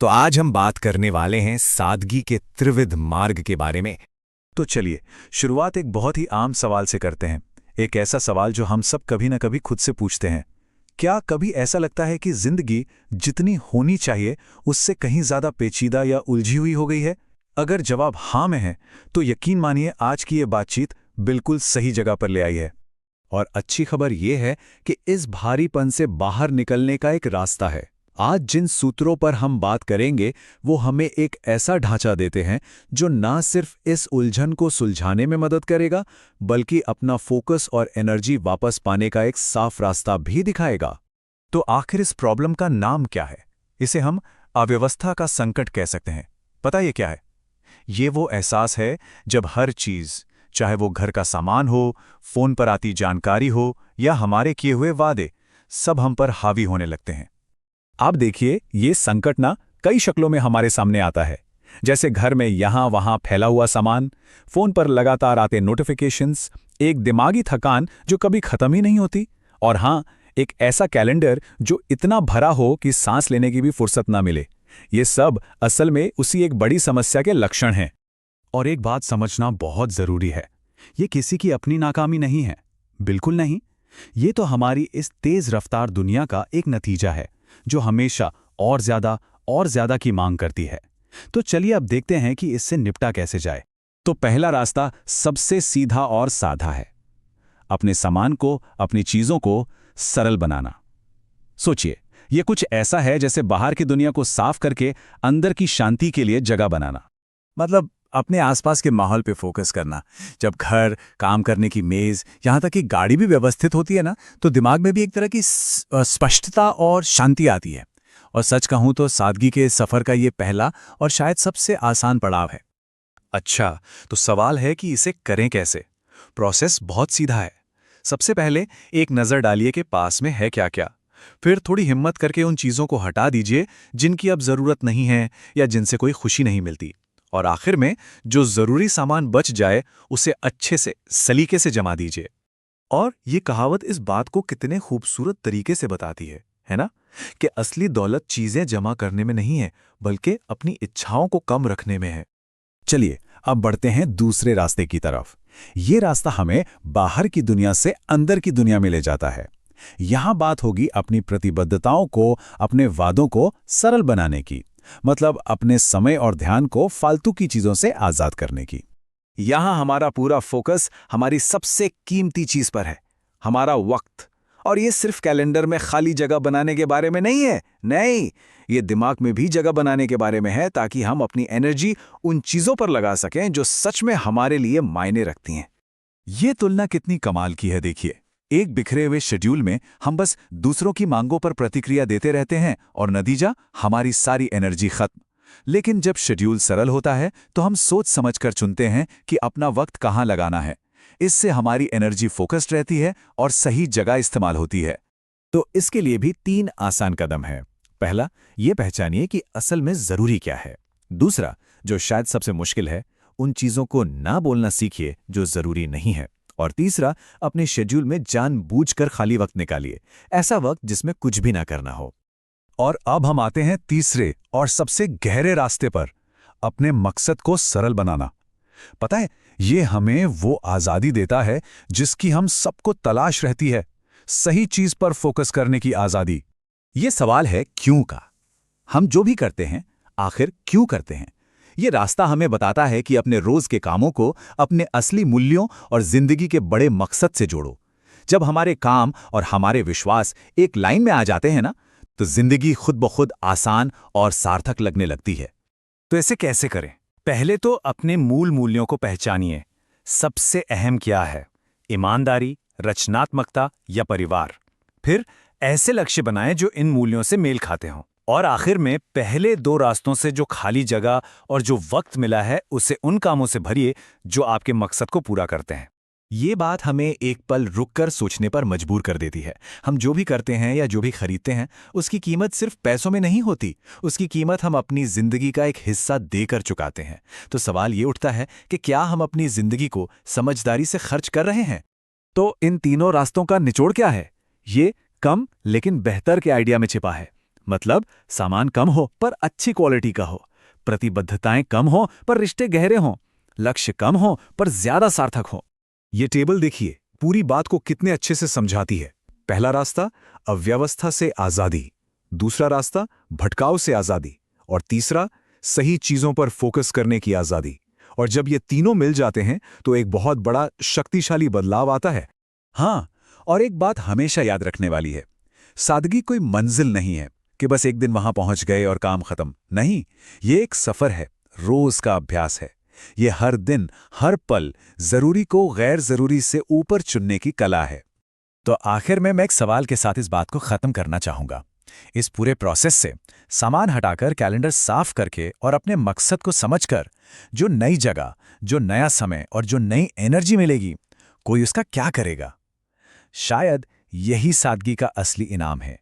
तो आज हम बात करने वाले हैं सादगी के त्रिविध मार्ग के बारे में। तो चलिए, शुरुआत एक बहुत ही आम सवाल से करते हैं। एक ऐसा सवाल जो हम सब कभी ना कभी खुद से पूछते हैं। क्या कभी ऐसा लगता है कि जिंदगी जितनी होनी चाहिए उससे कहीं ज्यादा पेचीदा या उलझी हुई हो गई है? अगर जवाब हाँ में है, तो यकीन मानिए आज की ये बातचीत बिल्कुल सही जगह पर ले आई है। और अच्छी खबर यह है कि इस भारीपन से बाहर निकलने का एक रास्ता है। आज जिन सूत्रों पर हम बात करेंगे वो हमें एक ऐसा ढांचा देते हैं जो ना सिर्फ इस उलझन को सुलझाने में मदद करेगा, बल्कि अपना फोकस और एनर्जी वापस पाने का एक साफ रास्ता भी दिखाएगा। तो आखिर इस प्रॉब्लम का नाम क्या है? इसे हम अव्यवस्था का संकट कह सकते हैं। पता ये क्या है? ये वो एहसास है जब हर चीज, चाहे वो घर का सामान हो, फोन पर आती जानकारी हो या हमारे किए हुए वादे, सब हम पर हावी होने लगते हैं। आप देखिए, ये संकट ना कई शक्लों में हमारे सामने आता है। जैसे घर में यहां वहां फैला हुआ सामान, फोन पर लगातार आते नोटिफिकेशंस, एक दिमागी थकान जो कभी खत्म ही नहीं होती, और हां, एक ऐसा कैलेंडर जो इतना भरा हो कि सांस लेने की भी फुर्सत ना मिले। ये सब असल में उसी एक बड़ी समस्या के लक्षण हैं। और एक बात समझना बहुत जरूरी है, ये किसी की अपनी नाकामी नहीं है, बिल्कुल नहीं। ये तो हमारी इस तेज रफ्तार दुनिया का एक नतीजा है जो हमेशा और ज्यादा की मांग करती है। तो चलिए अब देखते हैं कि इससे निपटा कैसे जाए। तो पहला रास्ता सबसे सीधा और साधा है, अपने सामान को, अपनी चीजों को सरल बनाना। सोचिए, यह कुछ ऐसा है जैसे बाहर की दुनिया को साफ करके अंदर की शांति के लिए जगह बनाना। मतलब अपने आसपास के माहौल पे फोकस करना। जब घर, काम करने की मेज, यहां तक कि गाड़ी भी व्यवस्थित होती है ना, तो दिमाग में भी एक तरह की स्पष्टता और शांति आती है। और सच कहूं तो सादगी के सफर का ये पहला और शायद सबसे आसान पड़ाव है। अच्छा, तो सवाल है कि इसे करें कैसे? प्रोसेस बहुत सीधा है। सबसे पहले एक नजर डालिए कि पास में है क्या क्या। फिर थोड़ी हिम्मत करके उन चीजों को हटा दीजिए जिनकी अब जरूरत नहीं है या जिनसे कोई खुशी नहीं मिलती। और आखिर में जो जरूरी सामान बच जाए उसे अच्छे से, सलीके से जमा दीजिए। और ये कहावत इस बात को कितने खूबसूरत तरीके से बताती है ना, कि असली दौलत चीजें जमा करने में नहीं है, बल्कि अपनी इच्छाओं को कम रखने में है। चलिए अब बढ़ते हैं दूसरे रास्ते की तरफ। ये रास्ता हमें बाहर की दुनिया से अंदर की दुनिया में ले जाता है। यहां बात होगी अपनी प्रतिबद्धताओं को, अपने वादों को सरल बनाने की। मतलब अपने समय और ध्यान को फालतू की चीजों से आजाद करने की। यहां हमारा पूरा फोकस हमारी सबसे कीमती चीज पर है, हमारा वक्त। और ये सिर्फ कैलेंडर में खाली जगह बनाने के बारे में नहीं है, नहीं, ये दिमाग में भी जगह बनाने के बारे में है, ताकि हम अपनी एनर्जी उन चीजों पर लगा सकें जो सच में हमारे लिए मायने रखती हैं। ये तुलना कितनी कमाल की है, देखिए। एक बिखरे हुए शेड्यूल में हम बस दूसरों की मांगों पर प्रतिक्रिया देते रहते हैं और नतीजा हमारी सारी एनर्जी खत्म। लेकिन जब शेड्यूल सरल होता है तो हम सोच समझकर चुनते हैं कि अपना वक्त कहाँ लगाना है। इससे हमारी एनर्जी फोकस्ड रहती है और सही जगह इस्तेमाल होती है। तो इसके लिए भी 3 आसान कदम हैं। पहला, ये पहचानिए कि असल में जरूरी क्या है। दूसरा, जो शायद सबसे मुश्किल है, उन चीजों को ना बोलना सीखिए जो जरूरी नहीं है। और तीसरा, अपने शेड्यूल में जानबूझकर खाली वक्त निकालिए, ऐसा वक्त जिसमें कुछ भी ना करना हो। और अब हम आते हैं तीसरे और सबसे गहरे रास्ते पर, अपने मकसद को सरल बनाना। पता है, ये हमें वो आजादी देता है जिसकी हम सबको तलाश रहती है, सही चीज पर फोकस करने की आजादी। ये सवाल है क्यों का। हम जो भी करते हैं, आखिर क्यों करते हैं? ये रास्ता हमें बताता है कि अपने रोज के कामों को अपने असली मूल्यों और जिंदगी के बड़े मकसद से जोड़ो। जब हमारे काम और हमारे विश्वास एक लाइन में आ जाते हैं ना, तो जिंदगी खुद ब खुद आसान और सार्थक लगने लगती है। तो ऐसे कैसे करें? पहले तो अपने मूल मूल्यों को पहचानिए। सबसे अहम क्या है, ईमानदारी, रचनात्मकता या परिवार? फिर ऐसे लक्ष्य बनाएं जो इन मूल्यों से मेल खाते हों। और आखिर में पहले 2 रास्तों से जो खाली जगह और जो वक्त मिला है उसे उन कामों से भरिए जो आपके मकसद को पूरा करते हैं। ये बात हमें एक पल रुककर सोचने पर मजबूर कर देती है। हम जो भी करते हैं या जो भी खरीदते हैं, उसकी कीमत सिर्फ पैसों में नहीं होती, उसकी कीमत हम अपनी जिंदगी का एक हिस्सा देकर चुकाते हैं। तो सवाल ये उठता है कि क्या हम अपनी जिंदगी को समझदारी से खर्च कर रहे हैं? तो इन तीनों रास्तों का निचोड़ क्या है? ये कम लेकिन बेहतर के आइडिया में छिपा है। मतलब सामान कम हो पर अच्छी क्वालिटी का हो, प्रतिबद्धताएं कम हो पर रिश्ते गहरे हों, लक्ष्य कम हो पर ज्यादा सार्थक हो। ये टेबल देखिए, पूरी बात को कितने अच्छे से समझाती है। पहला रास्ता अव्यवस्था से आजादी, दूसरा रास्ता भटकाव से आजादी, और तीसरा सही चीजों पर फोकस करने की आजादी। और जब ये तीनों मिल जाते हैं तो एक बहुत बड़ा शक्तिशाली बदलाव आता है। हाँ, और एक बात हमेशा याद रखने वाली है, सादगी कोई मंजिल नहीं है कि बस एक दिन वहां पहुंच गए और काम खत्म। नहीं, ये एक सफर है, रोज का अभ्यास है। ये हर दिन, हर पल जरूरी को गैर जरूरी से ऊपर चुनने की कला है। तो आखिर में मैं एक सवाल के साथ इस बात को खत्म करना चाहूंगा। इस पूरे प्रोसेस से सामान हटाकर, कैलेंडर साफ करके और अपने मकसद को समझकर जो नई जगह, जो नया समय और जो नई एनर्जी मिलेगी, कोई उसका क्या करेगा? शायद यही सादगी का असली इनाम है।